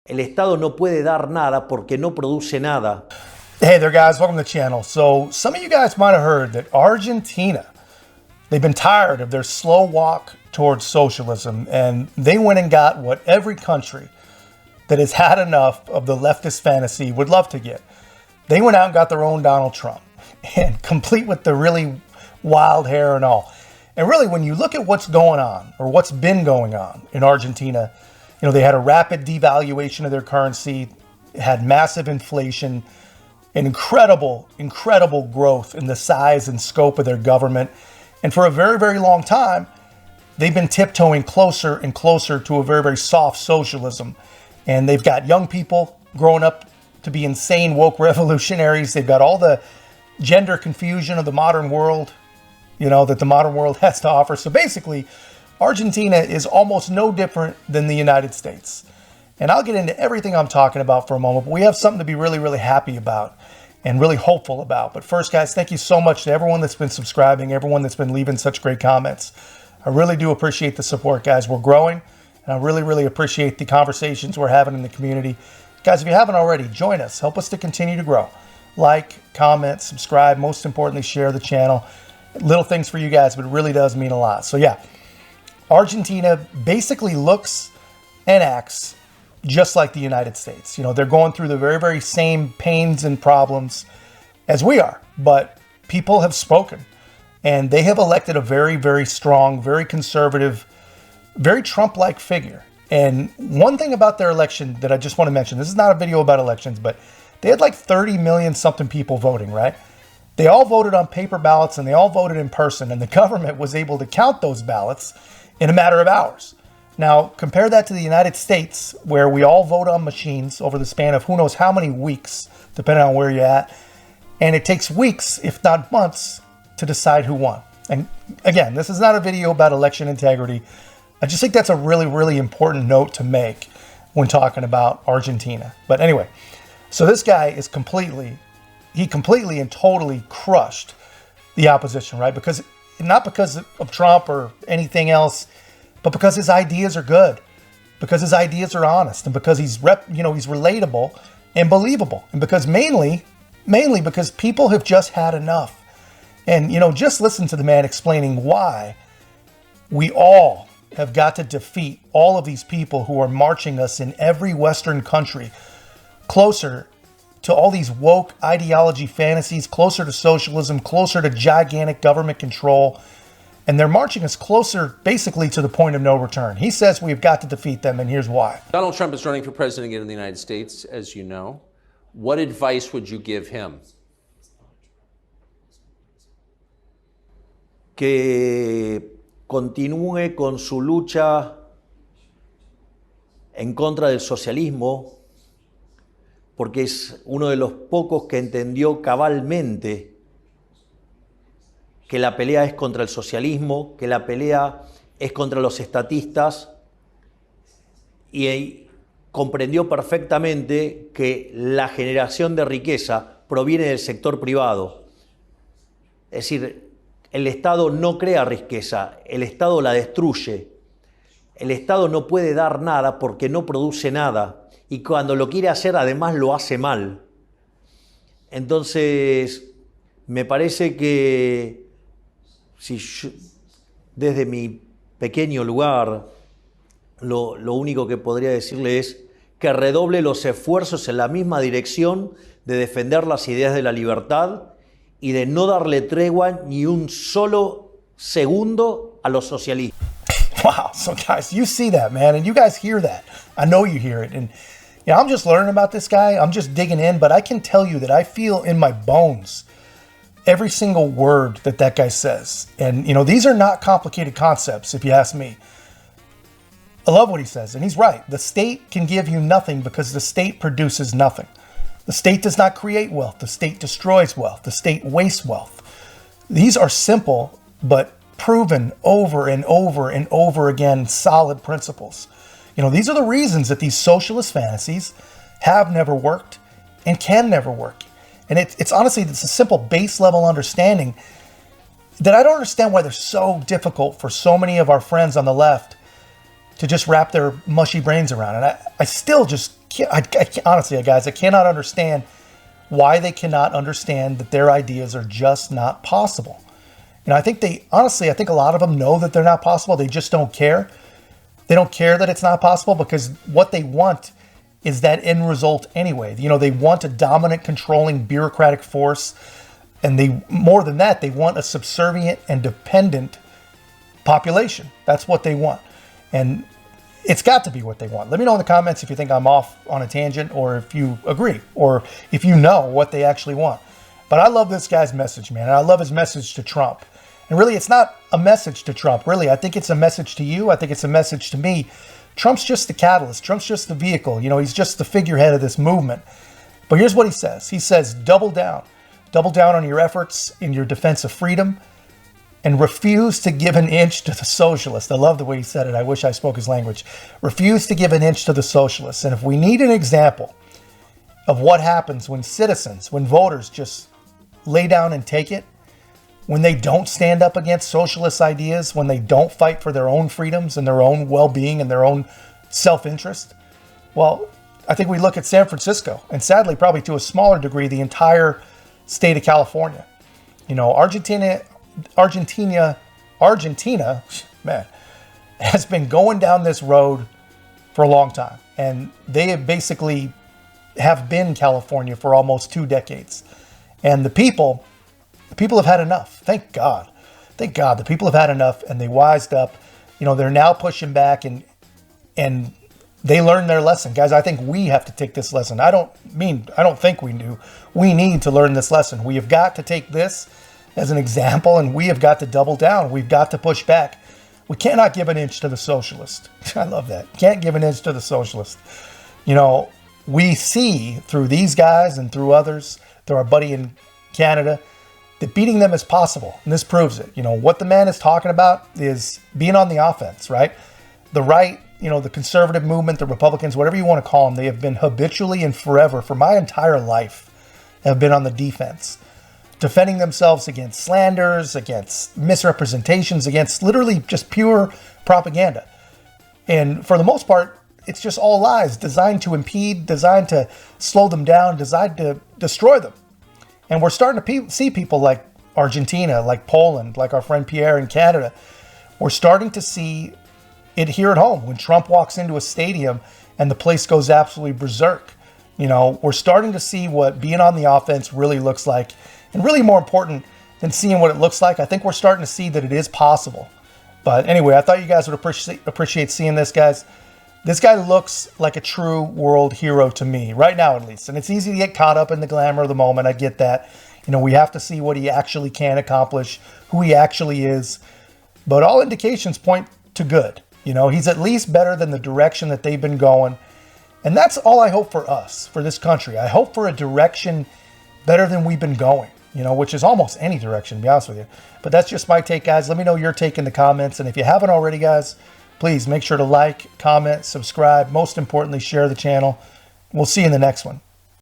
El Estado no puede dar nada porque no produce nada. Hey there, guys. Welcome to the channel. So some of you guys might have heard that Argentina, they've been tired of their slow walk towards socialism, and they went and got what every country that has had enough of the leftist fantasy would love to get. They went out and got their own Donald Trump, and complete with the really wild hair and all. And really, when you look at what's going on, or what's been going on in Argentina, you know, they had a rapid devaluation of their currency, had massive inflation, an incredible growth in the size and scope of their government. And for a very, very long time, they've been tiptoeing closer and closer to a very, very soft socialism. And they've got young people growing up to be insane woke revolutionaries. They've got all the gender confusion of the modern world, you know, that the modern world has to offer. So basically, Argentina is almost no different than the United States. And I'll get into everything I'm talking about for a moment, but we have something to be really, really happy about and really hopeful about. But first, guys, thank you so much to everyone that's been subscribing, everyone that's been leaving such great comments. I really do appreciate the support, guys. We're growing, and I really, really appreciate the conversations we're having in the community. Guys, if you haven't already, join us. Help us to continue to grow. Like, comment, subscribe, most importantly, share the channel. Little things for you guys, but it really does mean a lot. So yeah, Argentina basically looks and acts just like the United States. You know, they're going through the very, very same pains and problems as we are, but people have spoken, and they have elected a very, very strong, very conservative, very Trump-like figure. And one thing about their election that I just want to mention, this is not a video about elections, but they had like 30 million something people voting, right? They all voted on paper ballots, and they all voted in person, and the government was able to count those ballots in a matter of hours. Now, compare that to the United States, where we all vote on machines over the span of who knows how many weeks, depending on where you're at. And it takes weeks, if not months, to decide who won. And again, this is not a video about election integrity. I just think that's a really, really important note to make when talking about Argentina. But anyway, so this guy is completely and totally crushed the opposition, right? Not because of Trump or anything else, but because his ideas are good, because his ideas are honest, and because he's relatable and believable, and because mainly because people have just had enough. And just listen to the man explaining why we all have got to defeat all of these people who are marching us in every Western country closer to all these woke ideology fantasies, closer to socialism, closer to gigantic government control. And they're marching us closer, basically, to the point of no return. He says we've got to defeat them, and here's why. Donald Trump is running for president again in the United States, as you know. What advice would you give him? Que continúe con su lucha en contra del socialismo, porque es uno de los pocos que entendió cabalmente que la pelea es contra el socialismo, que la pelea es contra los estatistas, y comprendió perfectamente que la generación de riqueza proviene del sector privado. Es decir, el Estado no crea riqueza, el Estado la destruye. El Estado no puede dar nada porque no produce nada, y cuando lo quiere hacer, además lo hace mal. Entonces, me parece que si yo, desde mi pequeño lugar, lo único que podría decirle es que redoble los esfuerzos en la misma dirección de defender las ideas de la libertad y de no darle tregua ni un solo segundo a los socialistas. Wow, so guys, you see that, man, and you guys hear that. I know you hear it, and I'm just learning about this guy. I'm just digging in, but I can tell you that I feel in my bones every single word that guy says. And, these are not complicated concepts, if you ask me. I love what he says, and he's right. The state can give you nothing because the state produces nothing. The state does not create wealth. The state destroys wealth. The state wastes wealth. These are simple, but proven over and over and over again, solid principles. These are the reasons that these socialist fantasies have never worked and can never work. And it's honestly, it's a simple base level understanding that I don't understand why they're so difficult for so many of our friends on the left to just wrap their mushy brains around. And I still just honestly, guys, I cannot understand why they cannot understand that their ideas are just not possible. I think I think a lot of them know that they're not possible. They just don't care. They don't care that it's not possible because what they want is that end result anyway. They want a dominant, controlling, bureaucratic force. And more than that, they want a subservient and dependent population. That's what they want. And it's got to be what they want. Let me know in the comments if you think I'm off on a tangent or if you agree or if you know what they actually want. But I love this guy's message, man. And I love his message to Trump. And really, it's not a message to Trump. Really, I think it's a message to you. I think it's a message to me. Trump's just the catalyst. Trump's just the vehicle. He's just the figurehead of this movement. But here's what he says. He says, double down. Double down on your efforts in your defense of freedom and refuse to give an inch to the socialists. I love the way he said it. I wish I spoke his language. Refuse to give an inch to the socialists. And if we need an example of what happens when citizens, when voters just lay down and take it, when they don't stand up against socialist ideas, when they don't fight for their own freedoms and their own well-being and their own self-interest, well, I think we look at San Francisco and sadly, probably to a smaller degree, the entire state of California. Argentina, man, has been going down this road for a long time. And they have basically have been California for almost 2 decades. And the people have had enough. Thank God. Thank God the people have had enough and they wised up. They're now pushing back and they learned their lesson. Guys, I think we have to take this lesson. I don't think we do. We need to learn this lesson. We have got to take this as an example and we have got to double down. We've got to push back. We cannot give an inch to the socialist. I love that. Can't give an inch to the socialist. We see through these guys and through others, through our buddy in Canada, that beating them is possible. And this proves it. What the man is talking about is being on the offense, right? The right, the conservative movement, the Republicans, whatever you want to call them, they have been habitually and forever, for my entire life, have been on the defense, defending themselves against slanders, against misrepresentations, against literally just pure propaganda. And for the most part, it's just all lies designed to impede, designed to slow them down, designed to destroy them. And we're starting to see people like Argentina, like Poland, like our friend Pierre in Canada. We're starting to see it here at home when Trump walks into a stadium and the place goes absolutely berserk. We're starting to see what being on the offense really looks like. And really more important than seeing what it looks like, I think we're starting to see that it is possible. But anyway, I thought you guys would appreciate seeing this, guys. This guy looks like a true world hero to me, right now at least. And it's easy to get caught up in the glamour of the moment. I get that. We have to see what he actually can accomplish, who he actually is. But all indications point to good. He's at least better than the direction that they've been going. And that's all I hope for us, for this country. I hope for a direction better than we've been going, which is almost any direction, to be honest with you. But that's just my take, guys. Let me know your take in the comments. And if you haven't already, guys, please make sure to like, comment, subscribe. Most importantly, share the channel. We'll see you in the next one.